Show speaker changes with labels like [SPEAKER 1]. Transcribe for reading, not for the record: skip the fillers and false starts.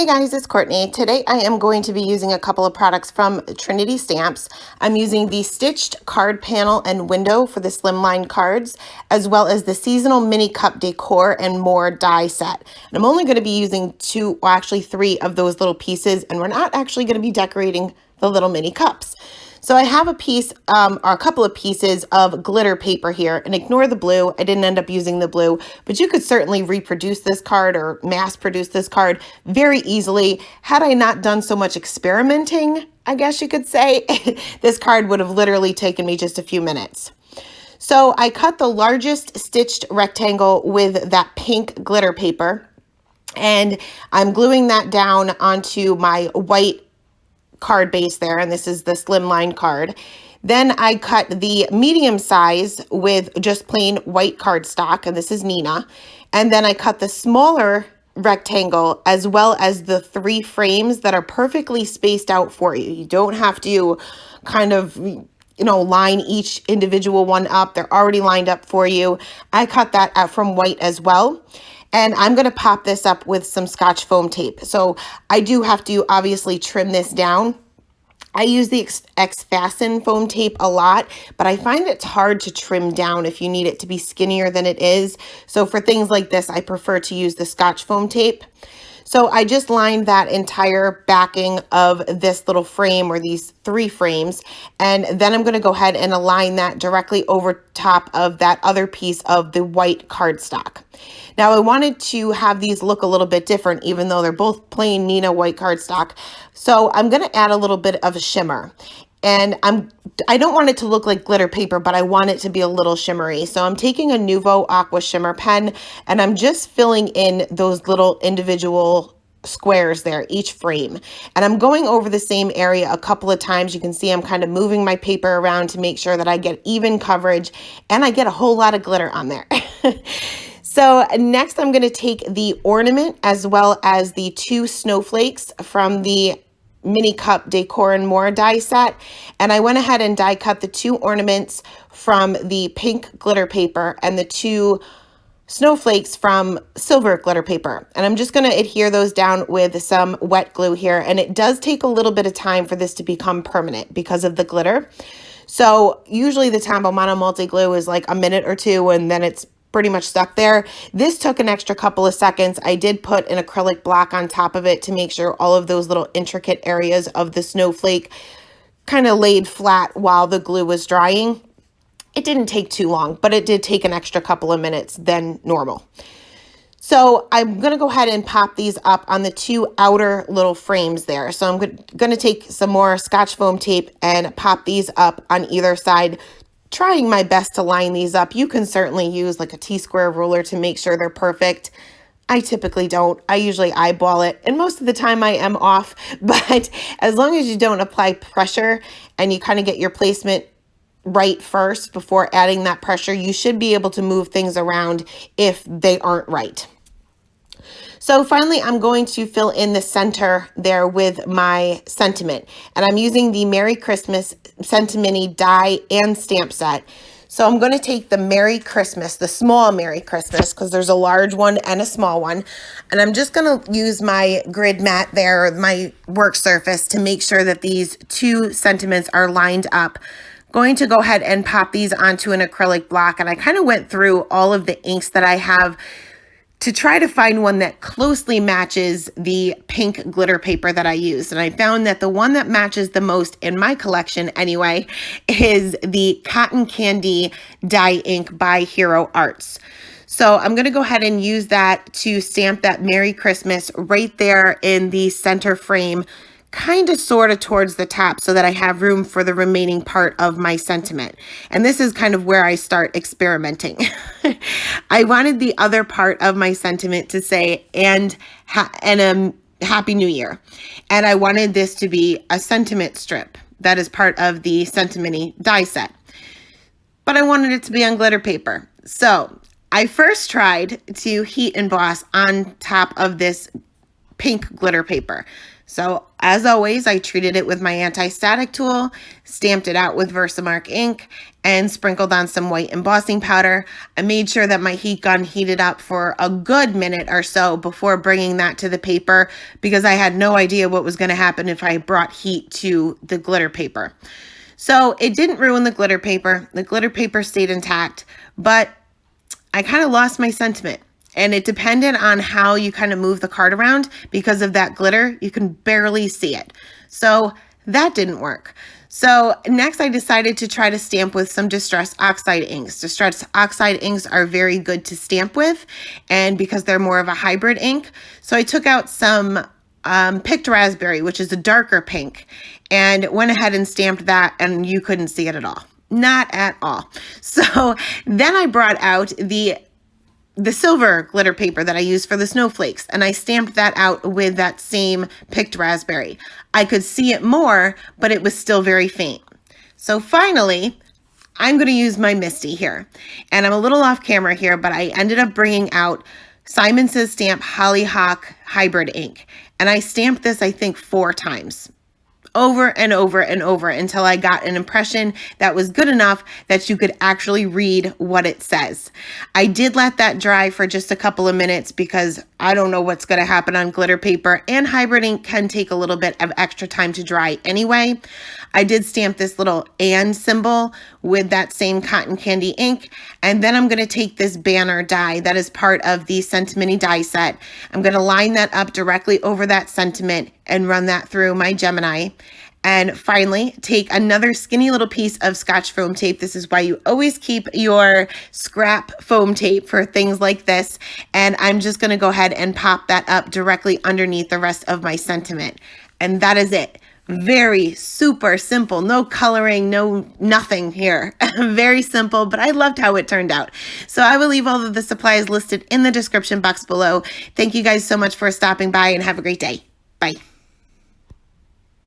[SPEAKER 1] Hey guys, it's Courtney. Today I am going to be using a couple of products from Trinity Stamps. I'm using the stitched card panel and window for the Slimline cards, as well as the seasonal mini cup decor and more die set. And I'm only going to be using three of those little pieces, and we're not actually going to be decorating the little mini cups. So I have a piece, or a couple of pieces of glitter paper here, and ignore the blue. I didn't end up using the blue, but you could certainly reproduce this card or mass produce this card very easily. Had I not done so much experimenting, I guess you could say, this card would have literally taken me just a few minutes. So I cut the largest stitched rectangle with that pink glitter paper, and I'm gluing that down onto my white card base there, and this is the Slimline card. Then I cut the medium size with just plain white cardstock, and this is Nina. And then I cut the smaller rectangle as well as the 3 frames that are perfectly spaced out for you. You don't have to kind of line each individual one up. They're already lined up for you. I cut that out from white as well. And I'm going to pop this up with some Scotch foam tape. So I do have to obviously trim this down. I use the X-Fasten foam tape a lot, but I find it's hard to trim down if you need it to be skinnier than it is. So for things like this, I prefer to use the Scotch foam tape. So I just lined that entire backing of this little frame, or these 3 frames, and then I'm going to go ahead and align that directly over top of that other piece of the white cardstock. Now I wanted to have these look a little bit different, even though they're both plain Nina white cardstock. So I'm going to add a little bit of a shimmer. And I don't want it to look like glitter paper, but I want it to be a little shimmery. So I'm taking a Nuvo Aqua Shimmer pen, and I'm just filling in those little individual squares there, each frame. And I'm going over the same area a couple of times. You can see I'm kind of moving my paper around to make sure that I get even coverage, and I get a whole lot of glitter on there. So next I'm going to take the ornament as well as the 2 snowflakes from the mini cup decor and more die set, and I went ahead and die cut the 2 ornaments from the pink glitter paper and the 2 snowflakes from silver glitter paper. And I'm just going to adhere those down with some wet glue here, and it does take a little bit of time for this to become permanent because of the glitter. So usually the Tombow Mono Multi Glue is like a minute or 2, and then it's pretty much stuck there. This took an extra couple of seconds. I did put an acrylic block on top of it to make sure all of those little intricate areas of the snowflake kind of laid flat while the glue was drying. It didn't take too long, but it did take an extra couple of minutes than normal. So I'm going to go ahead and pop these up on the 2 outer little frames there. So I'm going to take some more Scotch foam tape and pop these up on either side, trying my best to line these up. You can certainly use like a T-square ruler to make sure they're perfect. I typically don't. I usually eyeball it, and most of the time I am off, but as long as you don't apply pressure and you kind of get your placement right first before adding that pressure, you should be able to move things around if they aren't right. So finally, I'm going to fill in the center there with my sentiment, and I'm using the Merry Christmas Sentimini die and stamp set. So I'm going to take the Merry Christmas, the small Merry Christmas, because there's a large one and a small one, and I'm just going to use my grid mat there, my work surface, to make sure that these 2 sentiments are lined up. Going to go ahead and pop these onto an acrylic block, and I kind of went through all of the inks that I have to try to find one that closely matches the pink glitter paper that I used. And I found that the one that matches the most in my collection anyway is the Cotton Candy die ink by Hero Arts. So I'm going to go ahead and use that to stamp that Merry Christmas right there in the center frame, kind of sort of towards the top, so that I have room for the remaining part of my sentiment. And this is kind of where I start experimenting. I wanted the other part of my sentiment to say, and Happy New Year. And I wanted this to be a sentiment strip that is part of the Sentimini die set. But I wanted it to be on glitter paper. So I first tried to heat emboss on top of this pink glitter paper. So as always, I treated it with my anti-static tool, stamped it out with Versamark ink, and sprinkled on some white embossing powder. I made sure that my heat gun heated up for a good minute or so before bringing that to the paper, because I had no idea what was going to happen if I brought heat to the glitter paper. So it didn't ruin the glitter paper. The glitter paper stayed intact, but I kind of lost my sentiment. And it depended on how you kind of move the card around. Because of that glitter, you can barely see it. So that didn't work. So next I decided to try to stamp with some Distress Oxide inks. Distress Oxide inks are very good to stamp with, and because they're more of a hybrid ink. So I took out some Picked Raspberry, which is a darker pink, and went ahead and stamped that, and you couldn't see it at all. Not at all. So then I brought out the silver glitter paper that I used for the snowflakes, and I stamped that out with that same Picked Raspberry. I could see it more, but it was still very faint. So finally, I'm going to use my Misty here, and I'm a little off camera here, but I ended up bringing out Simon Says Stamp Hollyhock Hybrid ink, and I stamped this, I think, 4 times. Over and over and over until I got an impression that was good enough that you could actually read what it says. I did let that dry for just a couple of minutes because I don't know what's going to happen on glitter paper, and hybrid ink can take a little bit of extra time to dry anyway. I did stamp this little and symbol with that same cotton candy ink, and then I'm going to take this banner die that is part of the Sentimini die set. I'm going to line that up directly over that sentiment and run that through my Gemini. And finally, take another skinny little piece of Scotch foam tape. This is why you always keep your scrap foam tape for things like this. And I'm just going to go ahead and pop that up directly underneath the rest of my sentiment. And that is it. Very super simple, no coloring, no nothing here. Very simple, but I loved how it turned out. So I will leave all of the supplies listed in the description box below. Thank you guys so much for stopping by, and have a great day. Bye.